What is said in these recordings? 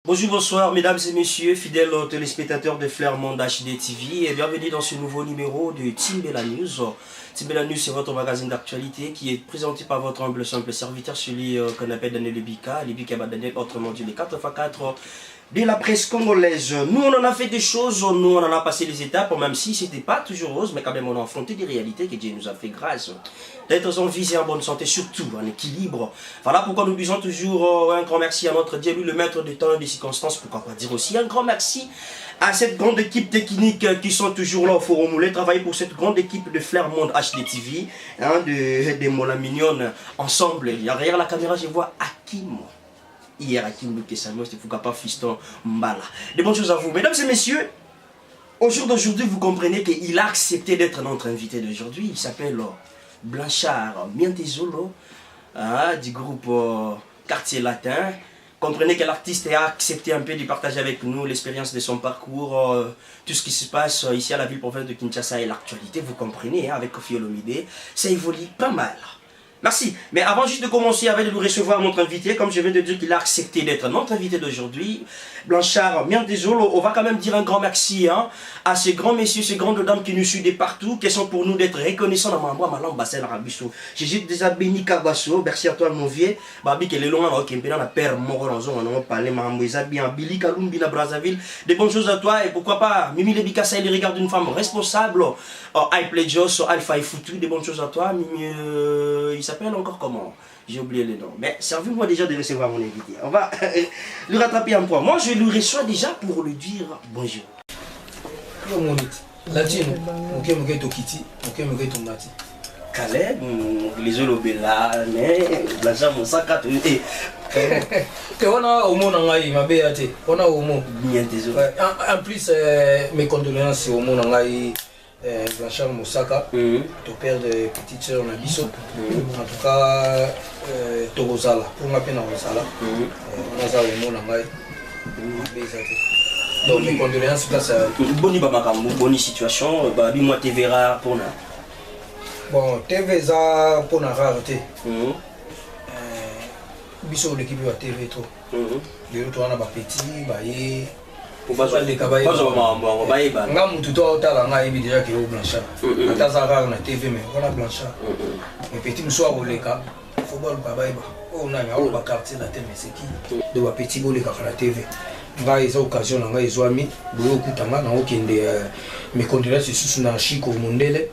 Bonjour, bonsoir mesdames et messieurs, fidèles téléspectateurs de Flair Monde HD TV et bienvenue dans ce nouveau numéro de Timbela News. Timbela News, c'est votre magazine d'actualité qui est présenté par votre humble simple serviteur, celui qu'on appelle Daniel Lebika, Daniel, autrement dit les 4x4 de la presse congolaise. Nous on en a fait des choses, nous on en a passé les étapes, même si c'était pas toujours rose, mais quand même on a affronté des réalités que Dieu nous a fait grâce d'être en vie et en bonne santé, surtout en équilibre. Voilà pourquoi nous disons toujours un grand merci à notre Dieu, lui le maître du temps et des circonstances. Pourquoi pas dire aussi un grand merci à cette grande équipe technique qui sont toujours là au Forum Moulé, travailler pour cette grande équipe de Flair Monde HD TV, hein, de Mola Mignonne, ensemble. Derrière la caméra, je vois Hakim. Hier, Hakim Lukesanos, il ne faut pas fiston Mbala. Des bonnes choses à vous. Mesdames et messieurs, au jour d'aujourd'hui, vous comprenez qu'il a accepté d'être notre invité d'aujourd'hui. Il s'appelle Blanchard Mientezolo, du groupe Quartier Latin. Comprenez que l'artiste a accepté un peu de partager avec nous l'expérience de son parcours, tout ce qui se passe ici à la ville-province de Kinshasa et l'actualité, vous comprenez, avec Kofi Olomide, ça évolue pas mal. Merci. Mais avant juste de commencer avec de nous recevoir notre invité, comme je viens de dire qu'il a accepté d'être notre invité d'aujourd'hui, Blanchard Mientezolo, on va quand même dire un grand merci à ces grands messieurs, ces grandes dames qui nous suivent de partout, qui sont pour nous d'être reconnaissants dans ma langue basse arabiso. J'ai déjà béni Kabasso, merci à toi mon vieux. Babi que les longs en Kempena na père Moronzo, on a parlé mamouza bien Billy Kalumbi na Brazzaville. Des bonnes choses à toi et pourquoi pas Mimi Lebikasa, il regarde une femme responsable. I Play Joss, Alpha et Foutu, des bonnes choses à toi. Mimi, il s'appelle encore comment? J'ai oublié le nom. Mais servez-moi déjà de recevoir mon invité. On va lui rattraper un point. Moi, je lui reçois déjà pour lui dire bonjour. Latino, ok, Tokiti, ok, Tomati. Calais, les Olobela, mais Blanchard Moussaka, on a au monde en Aïe, ma BAT, on a au monde. En plus, mes condoléances au monde en Aïe. Blanchard Moussaka, ton père de petite soeur Nabiso, en tout cas Togozala, pour ma peine à Rosala, on a ça au monde en Aïe. Donc mes condoléances, là ça. Bonne situation, Babi moi TVRA pour na. Bon, TVRA pour na rareté. Biso l'équipe de TV trop. Les autres on a ba petit, ba yé. Pour pas les cabaye. Nga mutu to tala nga yebi déjà que au Blanchard. Ata za rare na TV mais on a Blanchard. Mais petit muso a oleka. Football ba ba. Oh na ya o ba quartier la TV c'est qui? De ba petit boleka la TV. Nga eza occasion nga ezwami boyo kutanga na okende mes condoléances sur na Chico Mondele.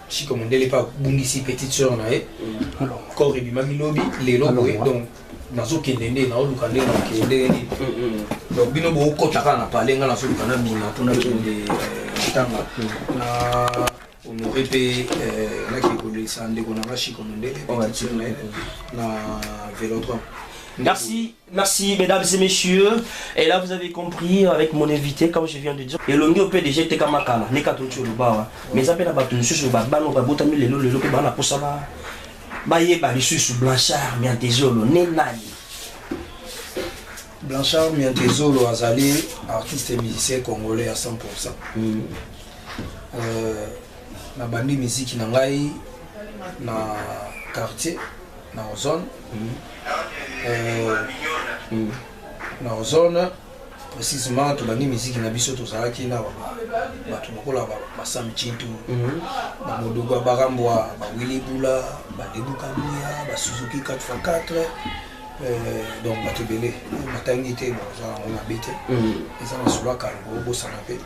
Chico Mondele pa bungisi petite sœur na e. Corps ebima milobi lelo boye donc nazo kendende na oluka ndenge na kendende. Donc bino bo kotaka na palenga na soluka na bina pona kende tanga na honoré pe na ki ko le sande ko na Chico Mondele na Vélodrome. Merci, merci mesdames et messieurs. Et là vous avez compris avec mon invité, comme je viens de dire. Et l'ongi au PDG était comme Makala, n'est qu'à tout le bas. Mais ça fait la bataille sur le bano, babotami le lolo que bana pour ça va. Baye ba sur Blanchard Mientezolo, Nenani. Blanchard Mientezolo azali artiste et musicien congolais à 100%. Na bandi musique na ngai na quartier na zone. Na zone précisément to bandi musique na biso to zalaki na bato bokola ba Sam Chintu ba Modogo Barambwa ba Willy Bula ba Debuka Muya ba Suzuki 4x4 donc bato belé matangité bon ça on habite et ça na solo kalgo bo sanape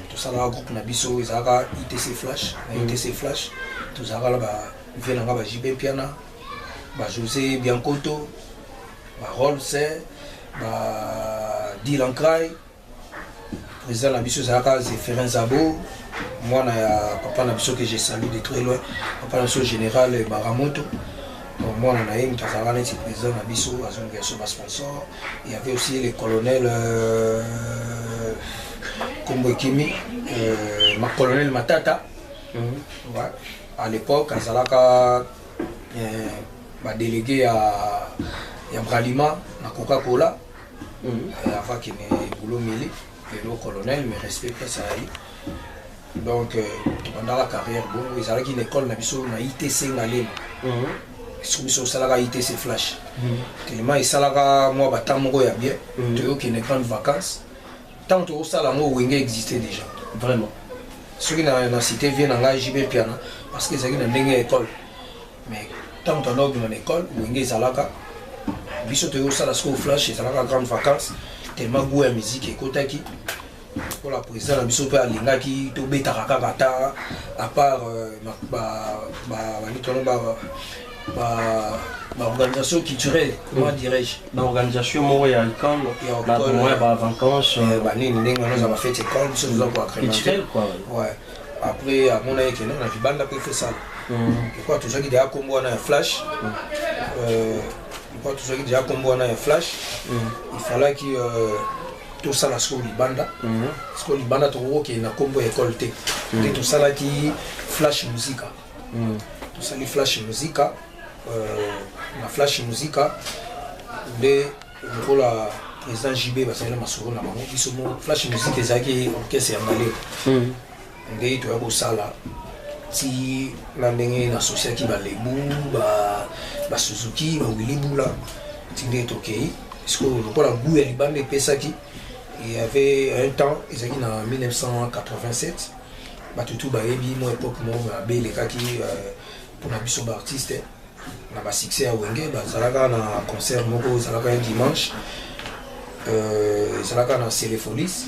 to sala groupe na biso ezaka ITC Flash na ITC Flash to zala ba vena ba JB Piana ba José Biancoto ba Rolse ba Dylan Cry président na biso zaka Zéphirin Zabo moi na papa na biso que j'ai salué de très loin papa na biso général Baramoto donc moi na yé mutazala na président na biso azonga so ba sponsor il y avait aussi le colonel Kombo Kimi ma colonel Matata ouais à l'époque azalaka ba délégué à Bralima na Coca-Cola avant qu'il me boulot mili et le colonel me respecte ça donc pendant la carrière bon ils allaient une école na biso na ITC Ngalema soki biso osalaka ITC flash tellement esalaka mwa batemps moko ya bien toyokende grande vacances tant tokosala yango wenge existait déjà vraiment soki na cité vie na ngai JB Piana parce que ezalaki na ndenge ya école mais tant tanda obima na école wenge ezalaka biso toyosala sikoyo flash ezalaka grande vacances tellement goût ya musique ekotaki pour la président na biso mpe alingaki tobetaka kaka ta à part organisation culturelle, comment dirais-je? L'organisation moko ya école, la moya ba vacances, nini ndenge nous avons fait école, nous avons créé culturel quoi. Ouais. Après à mon avis que na vibanda pe fait ça. Pourquoi tout ça qui déjà combo na flash pourquoi tout ça qui déjà combo na flash il fallait que tout ça la scola libanda scola libanda to qui na combo école té tout ça là qui flash musique tout ça les flash musique na flash musica nde lokola président JB basala masolo na bango biso mo flash musique ezaki orchestre ya ngale nde to yako sala ti na ndenge na society ba lebu ba Suzuki ba Willy Bula ti nde to kei parce que lokola goût ya libanda pesaki il y avait un temps ezaki na 1987 batutu ba yebi mo époque mo ba belekaki pour la biso ba artiste na ba succès à wenge bazalaka na concert moko zalaka un dimanche zalaka na Célepholis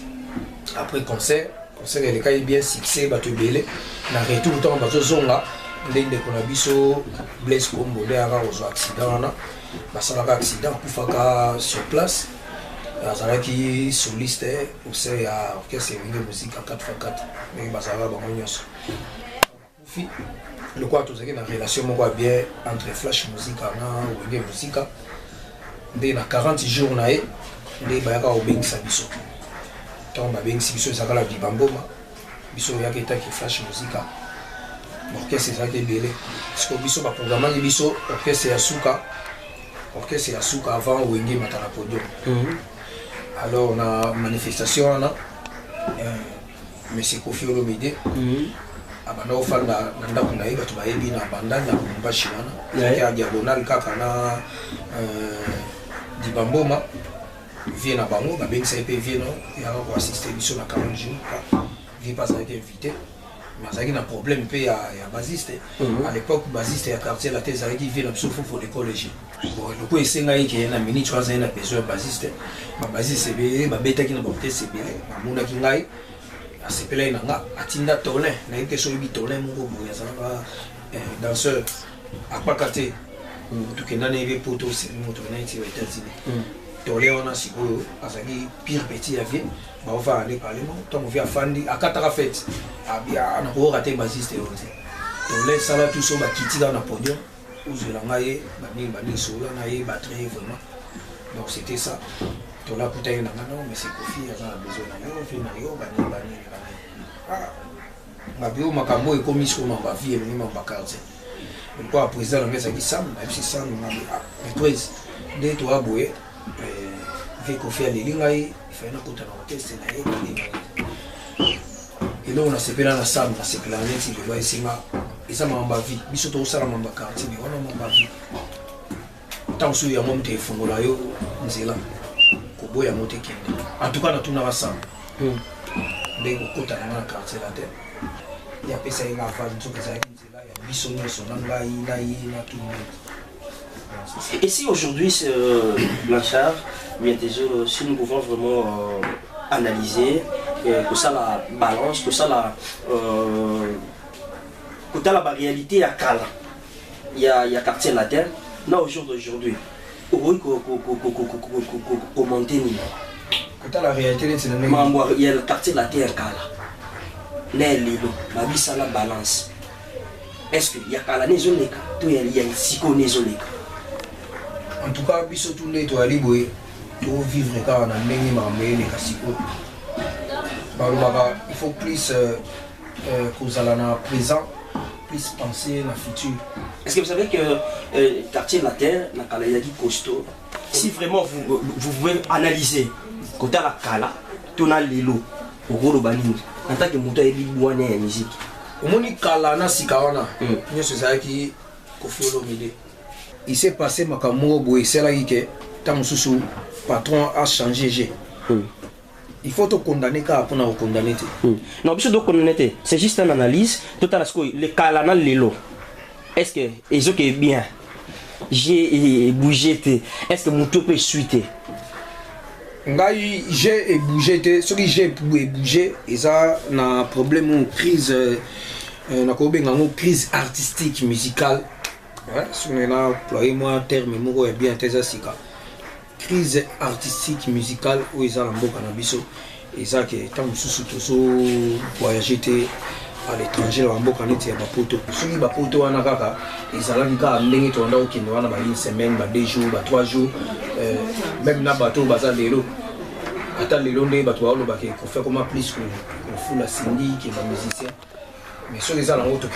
après concert elle est bien succès bato belé na retour temps bazo zonga ndenge ko na biso Blaise Kombo le ara ozo accident na basalaka accident kufaka sur place azalaki soliste au sein ya orchestre de musique à 4x4 mais bazalaka bango nyonso le quoi tout ça qui na relation moko bien entre flash musique na wenge musique nde na 40 jours na ye nde bayaka obengisa biso tant babengisi biso ezakala bibamboma biso yaka etaki flash musique orchestre ezalaki ebele siko biso baprogramaki biso orchestre ya suka avant wenge matala podium alors na manifestation wana monsieur Kofi Olomide abanda ofanda na ndako na ye bato bayebi na bandani ya Lubumbashi wana ya diagonal kaka na dibamboma vie na bango babengisa ye mpe vie no yaka koassiste biso na 40 jours vie pas azalaki invité mais azalaki na problème mpe ya basiste à l'époque basiste ya quartier latin ezalaki vie na biso fofo de collège loko esenga ye ke na minute oyo azali na besoin ya basiste babasiste ebele babetaki na baorchestre ebele bamonaki ngai asepela ye na nga atinda Tolin nayebi te so oyebi Tolin moko boye azalaka danseur akpaka te tokenda na yebi poto moto na eti ya États-Unis Tolin wana sikoyo azalaki pire petit ya vie baova ane parlement ntango vie afandi akataka fete nakoyoka te basiste oyo te Tolin sala tout so bakitika na podium ozwela ngai ye banini sola na ye batrai vraiment donc c'était ça tola kutaki na nga non mais c'est Kofi aza na besoin na yo fi na yo banini mabio makambo ekomi siko na bavie elingi na bakartie loko président na ezalaki sam nayebisi sam maîtrise nde toa boye ve Kofi aleli ngai efai nakota na orchestre na ye balinga eloko nasepela na sam nasepela neti lelo esenga eza makambo vie biso tokosala makambo ya quartier mais wana makambo vie ntango soki yango moto efongola yo nzela koboya moto ekende en tout cas natunaka sam nde kokota nanga na quartier la te yapesa ye ngavandi soki ezalaki nzela ya biso nyonso na ngai na ye na tout le monde. Et si aujourd'hui, Blanchard, si nous pouvons vraiment analyser que ça la balance, que ça la réalité à Kala, il y a quartier latin, non au jour d'aujourd'hui, commenter la réalité c'est il y a le quartier latin à Kala, Nelilo, ma vie ça la balance. Est-ce qu'il y a Kala Nézoleka, tout il y a une psycho Nézoleka. En tout cas, biso tout le to aliboye to vivre car na ndenge mamé les kasiko. Il faut plus kozala na présent, plus penser na futur. Est-ce que vous savez que quartier latin na Kala yaki costaud. Si vraiment vous pouvez analyser côté la Kala, tona lelo au gros banini. En tant que moto ebi bwana ya musique. Omoni Kala na sikawana. Nyo sezaki Kofi Olomide. il s'est passé makambo boy c'est là que tant sous patron a changé G. Il faut te condamner car pour nous condamner. Non, parce que condamner c'est juste une analyse. Tout à l'heure le calana lelo. Est-ce que les autres est bien? J'ai bougé. Est-ce que mon tout peut suiter? J'ai bougé. Ce que j'ai bougé, et ça n'a problème ou crise, crise artistique musicale. Si on a employé moi un terme, moi est bien tes asika. Crise artistique musicale où ils ont un beau cannabis et ça qui est tant sous voyager à l'étranger en beau cannabis à Bapoto. Ceux qui Bapoto en Akaka, ils allaient quand même tourner au Kenya, on a une semaine, 2 jours, 3 jours, même na bateau bazar lelo. Attends lelo ne bateau au baké qu'on fait comment plus qu'on fout la Cindy qui est la musicien. Mais ceux qui allaient en auto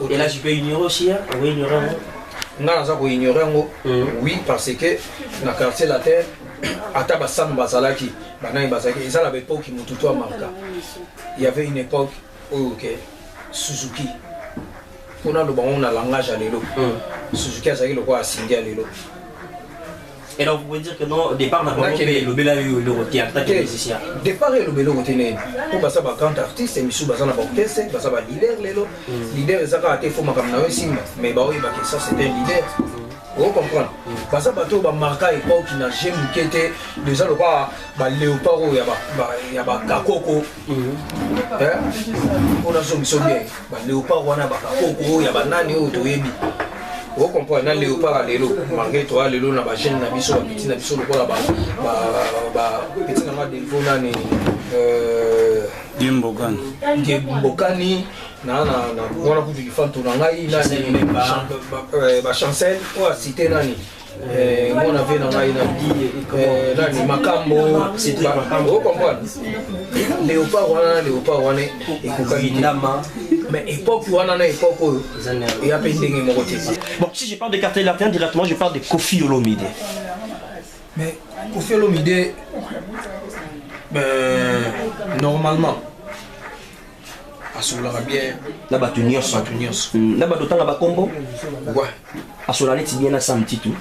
et là je peux ignorer aussi, oui ignorer. Non, ignorer oui parce que dans le quartier la terre ata basam bazalaki bana bazaki ils avaient l'époque qui mututo a marqué. Il y avait une époque où Suzuki on a le bon langage à l'élo. Suzuki a zaki le quoi à Cindy à l'élo. Et donc vous pouvez dire que non, au départ, on a le Bela le retier en tant que musicien. Départ, le Bela retier. Pour passer par grand artiste, et Missou Bazana Borkesse, passer par leader, leader, ça a été fait comme mais ça c'était un leader. Vous comprenez? Parce que bateau ba marqué époque qui n'a jamais quitté déjà le quoi léopard il y a kakoko. On a son bien. Léopard on a kakoko, il y a nani au toyebi. Vous comprenez, dans léopard lelo malgré toi lelo na ba jeune na biso ba petit na biso le quoi ba petit na ma delfo nani Diembokani na wana kutu kifanto na ngai nani ba chancel ou a cité nani mon avait na ngai nani makambo c'est makambo vous comprenez léopard wana ekokaki ndama mais époque wana na époque il y a pas ndenge moko te. Bon, si je parle de Cartel Latin directement, je parle de Koffi Olomide. Mais Koffi Olomide normalement asolaka bien na batu nyonso na bato tanga bakombo ouais asola neti bien na sam titu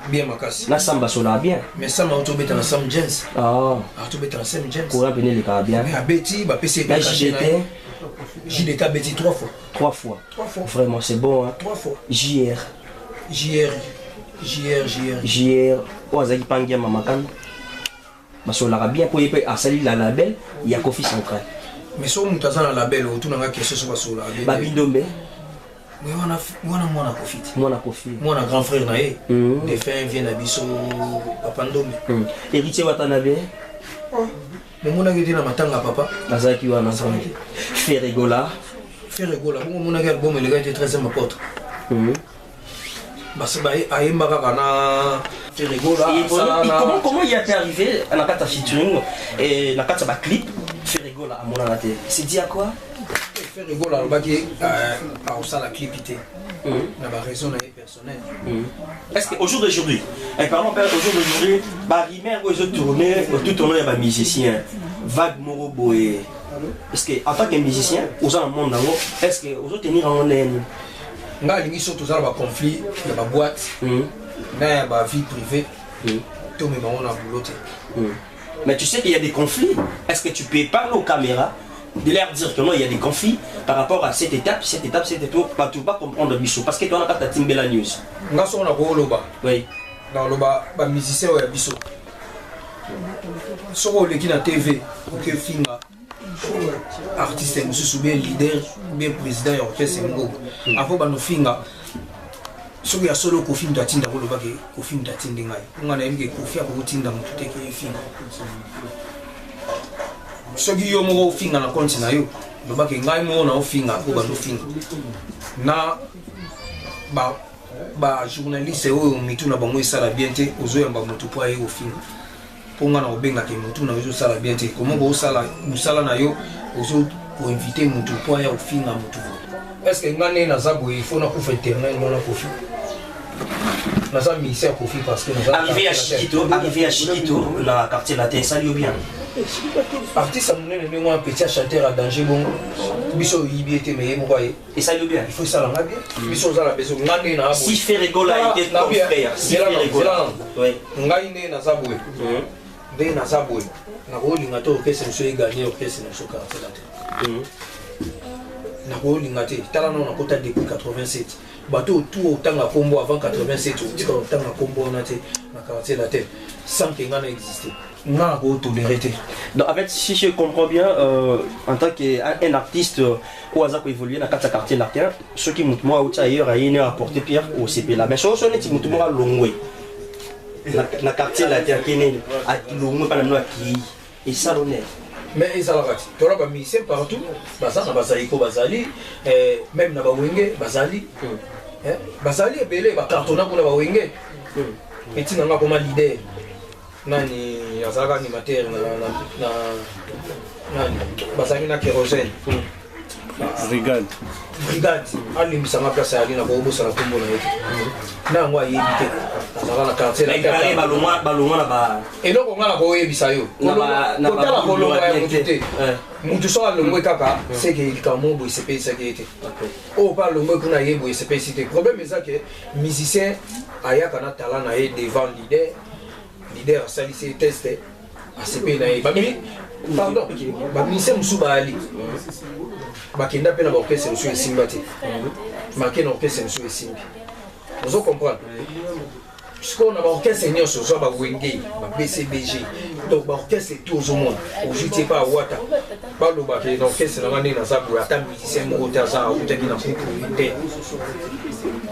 bien makasi na samba sola bien mais ça m'a autobeta na Sam James autobeta na Sam James courant venir le cas bien mais abeti ba PC na JDT abeti 3 fois vraiment c'est bon hein 3 fois JR Ozaki pangia mamakan basola bien pour y asali la label il y a Koffi Central. Mais si on a un label, on a quelque chose sur la label. Babindombe. Mais on a Koffi. Moi, on a grand frère naé. Les fins viennent à Bisso, Papandombe. Héritier Watanabe. Mais mon agité na matanga papa. Nazaki wana ensemble. Ferregola. Mon album il était très important. Parce que Aïmba Kana Ferregola. Comment il est arrivé à la carte featuring et la carte clip Ferregola à mon anaté. C'est dit à quoi? Ferregola a aussi la clipité. Il y a une raison personnelle. Est-ce qu'au jour d'aujourd'hui, parlons au jour d'aujourd'hui, Rimer où ils tourné, tout tourné avec musicien, Vague Morobo et est-ce que en tant que musicien, aux gens monde est-ce que aux autres tenir en laine? Nga lingi surtout ça va conflit, il y a boîte, mais ba vie privée. Tout le monde a boulot. Mais tu sais qu'il y a des conflits. Est-ce que tu peux parler aux caméras de leur dire que non, il y a des conflits par rapport à cette étape, pas tout pas comprendre le bichot. Parce que toi, on a pas Timbe la news. Nga so na ko loba. Oui. Dans loba, ba musicien ya biso. So le qui na TV, que finga. Artiste mususu bien leader, bien président ya orchestre ngo. Avant ba no finga. Soki ya solo Koffi mtatinda ko loba ke Koffi mtatinde ngai. Nga na yenge Koffi akotinda mutu te ke finga. Soki yo mo finga na konti na yo, loba ke ngai mo na finga ko ba no finga. Na ba journaliste oyo mitu na bango esala bien te ozoyamba mutu po aye ofinga. Ponga na obenga ke mutu na ozo sala bien te. Comment go sala musala na yo ozo ko inviter mutu po aye ofinga mutu. Est-ce que ngane na zabo il faut na ko faire internet na Koffi? naza misère Kofi parce que arrivé à Chiquito na quartier latin ça lui bien artiste monene ndenge un petit chanteur à danger bon biso yibi était mais mo boye et ça lui bien il faut ça la bien biso za la beso ngane na si fait rigola était ton frère si fait rigola oui ngane na zabwe ndenge na zabwe na kolinga to orchestre monsieur gagner orchestre na choka quartier latin na kolinga te tala non na kota depuis 87 bateau tout autant à combo avant 87 autant à combo on a été na quartier latin sans que ngana exister n'a pas toléré. Donc en fait si je comprends bien en tant qu'un artiste au hasard qui évolue dans le quartier latin ceux qui montent moi ailleurs à apporter pierre au CP là mais ce sont les qui montent moi longwe na quartier latin qui est à longwe pas na qui et ça l'honneur mais ils ont raté tu vois misé partout basa na basaiko basali même na bawenge basali basali belé ba cartona pour na bawenge et tu n'as pas comme leader nani azalaka animateur na nani basali na kérosène brigade alimbisanga place ali na kobosana kombo na ye nango ayebi te azala na quartier balongwa na ba eloko nga na koyebisa yo kotala kolongwa ya motu te motu so alongwe kaka seke likamo boye sepesaki ye te oyo mpe alongwe kuna ye boye sepesi te problème eza ke musicien ayaka na tala na ye devant leader asalisi teste asepe na ye pardon baministère mosusu baali bakenda mpe na baorchestre mosusu esimba te make na orchestre mosusu esimbi ozo comprendre puisque na baorchestre nyonso ozwa bawenge babcbg donc baorchestre tout ozomona ozwi tie pa awata balobake na orchestre nanga ndenge naza boye ata musicien moko te aza akutaki na kuku te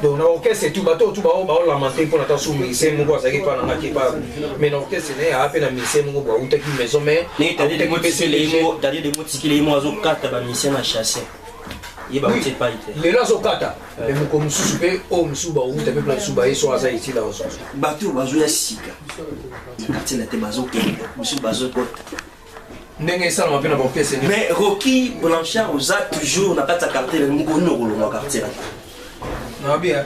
donc na orchestre tout bato tout baolamente mpo na ta so musicien moko azalaki mpa nanga ke pa mais na orchestre naye aa mpe na musicien moko bo autaki maison mais c'est-à-dire des mots tikili mo azokata bamusicien na chasse lelo azokata me moko mosusu mpe oyo mosusu bauta mpe plan mosusu baye so aza etila ozozo bato bazoya sika quartier latin bazokende mosusu bazokota ndenge esalama mpe na baorchestre mais Rocky Blanchard oza toujours na kati ya quartier moko nokolonga quartier latin nabia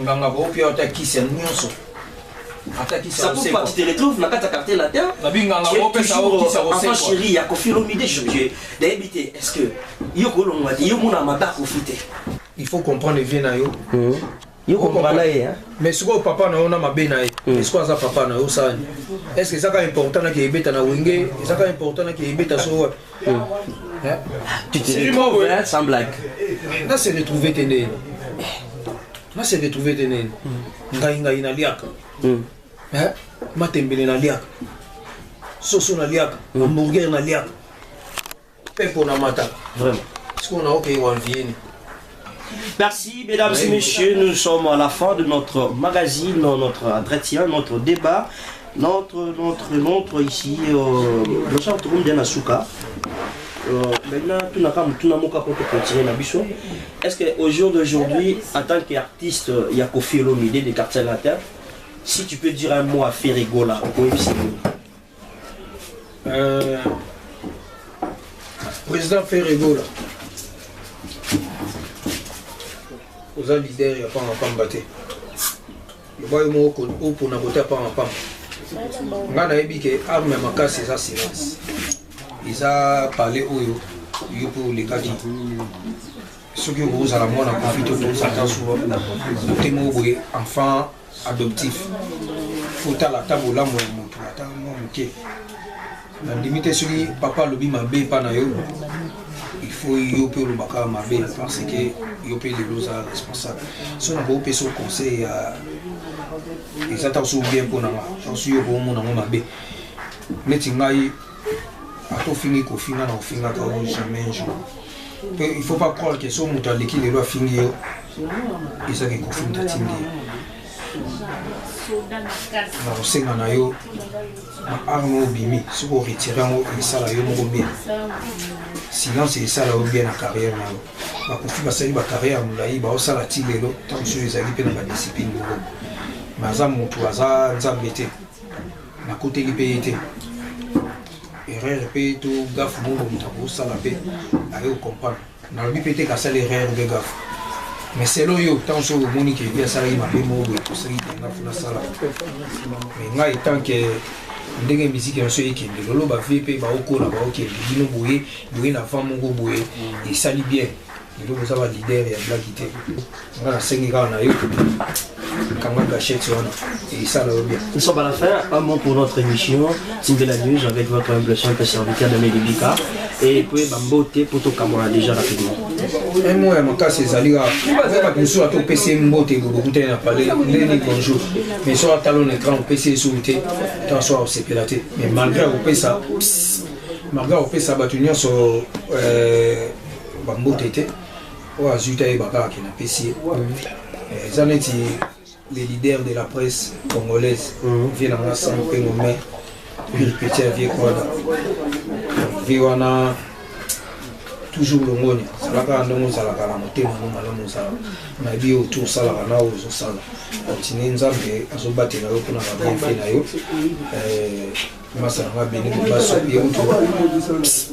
nganga boopia ota kisi ya nyonso ça pour pas tu te retrouves dans le quartier latin enfant chéri ya Koffi Olomide d'habiter est-ce que yo kolongwa yo mona mabak ofite il faut comprendre bien na yo yo comprendre hein mais ce que papa na ona mabe na ye est-ce que ça papa na yo ça est-ce que ça ka important na ke ebeta na wenge ça ka important na ke ebeta so tu te retrouves sans blague là c'est retrouver tene là c'est retrouver tene ngai na liaka matembele na liaka soso na liaka hamburger na liaka pepo na mata vraiment est-ce qu'on a ok wanvieni. Merci mesdames et messieurs, nous sommes à la fin de notre magazine, notre entretien, notre débat, notre ici le centre de Nasuka. Maintenant tout n'a pas pour continuer la bichon. Est-ce qu'au jour d'aujourd'hui, en tant qu'artiste, il y a Koffi Olomide des quartiers latins, si tu peux dire un mot à Ferrigola, président Ferrigola, aux leader, il n'y a pas un pambaté. Le boy mot au pour n'aboter pas un pam. Ngana ebi ke arme makasi za silence. Ils a parlé au yo pour les gars. Ceux qui vous à la mort en profite de ça dans souvent. Temo boy enfant adoptif. Faut à la table là moi moto ata moi OK. La limite celui papa lobi mabe pa na yo. Il faut yo pe le baka mabe parce que yo pe les lois responsable. Si on a beau peso conseil ils attendent sous bien pour na j'en suis yo pour mon mabe. Mais tingai ato fini ko finga na finga ka jamais un jour. Il faut pas croire que son moto l'équipe les lois fini yo. Et ça qui confirme ta tingi. Na osenga na yo na arme obimi soko retirer ngo esala yo moko bien silence esala yo bien na carrière na yo bakofi basali ba carrière mulai ba osala ti lelo tant que ezali pe na ba discipline moko maza moto aza nzambe te na koteli pe te erreur pe to gafu moko moto akosala pe ayo comprendre na lobi pe te kasala erreur be gafu mais c'est là yo tant sur Monique et bien ça il m'a bien mot pour ça il n'a pas ça là mais moi tant que ndenge musique en soit qui lolo ba VP ba oko na ba OK bino boye na femme ngo boye et ça li bien il faut savoir leader et la quitter on a 5 gars na yo quand même gâchette sur et ça là bien. Nous sommes à la fin, un mot pour notre émission Timbela News avec votre humble simple serviteur de Médébika et puis Bambote pour tout Kamora déjà rapidement. Un mot à mon cas c'est Zaliga. Vraiment que nous sommes à PC Mbote beaucoup de parler bonjour. Mais sur un talon écran au PC sous le thé, tant soit au CPLAT. Mais malgré au PC ça battu sur Bambote était ou Azuta et Baka qui n'a PC. Les leaders de la presse congolaise viennent en ensemble et nous mettent une petite vieille quoi. Viwana toujours le monde. Ça va quand nous ça la montée nous malheureusement ça. Mais bien autour ça la na aux ça. Continuer nzambe azobattre na yo kuna ba bien fait na yo. Masa na beni ko baso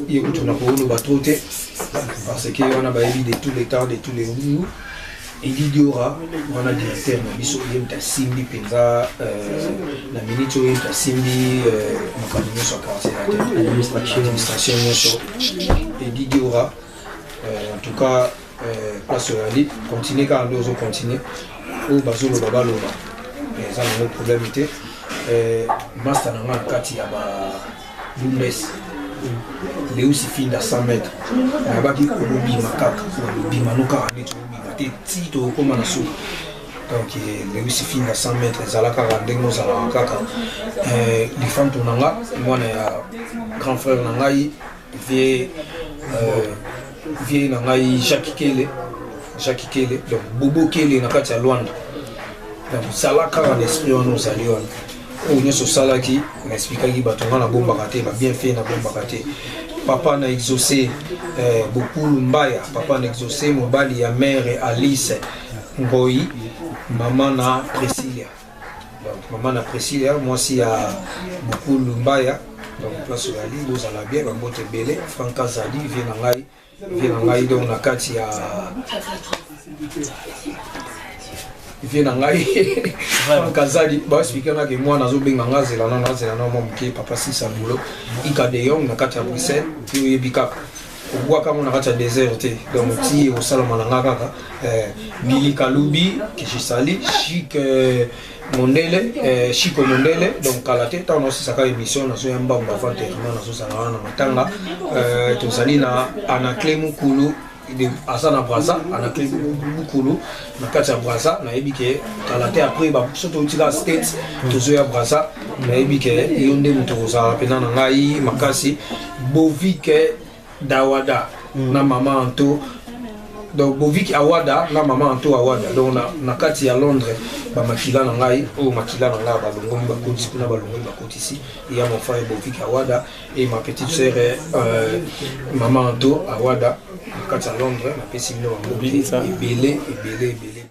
ye kutu na ko lo batrote parce que on a ba de tous les temps de tous les jours. Et Didiora, on a directeur na biso yemta simbi penza na minute yemta simbi makamino so administration so et Didiora en tout cas place ali continuer quand nous continuer ou bazolo baba loba mais ça n'a pas problème était master na kati ya ba Bundes Léo Sifin à 100 mètres na baki ko lobi makaka lobi manuka ni tito comme on a su donc Léo Sifin à 100 mètres zalaka randengo zalaka les femmes tonanga moi na grand frère nangai vie nangai Jacques Kele donc Bobo Kele na kati ya Luanda donc zalaka en esprit on nous allions ou nous so salaki expliquer ki batonga na bomba kate ba bien fait na bomba kate papa na exaucé beaucoup Mbaya papa na exaucé mobali ya mère Alice Ngoi maman na Priscilla donc maman na Priscilla moi si ya beaucoup Mbaya donc place ali vous allez bien ba mote belé Franca Zali vient ngai donc na kati ya vient ngai Kazali ba expliquer na ke moi nazo benga ngazela na mo mke papa si sa boulot ikade yong na kati ya Bruxelles puis yebika kwa kama na kati ya désert te donc ti au salama na ngaka Billy Kalubi que je salue Chic Mondele Chico Mondele donc kalate ta on aussi saka émission na so yamba ba fante na so sala na matanga to salina Anaclé Mukulu de Asana Braza Anaclé Mukulu na kati ya Braza na ebike kalate après ba soto utila States to zo ya Braza na ebike yonde mutoza pena na ngai makasi Bovike Dawada na mama Anto donc Bovik Awada na mama Anto Awada donc na kati ya Londres ba makila na ngai o makila na ngai ba longo ba koti kuna ba longo ba koti ici il y a mon frère Bovik Awada et ma petite sœur maman Anto Awada na kati ya Londres na pesi mino ba mobili ebele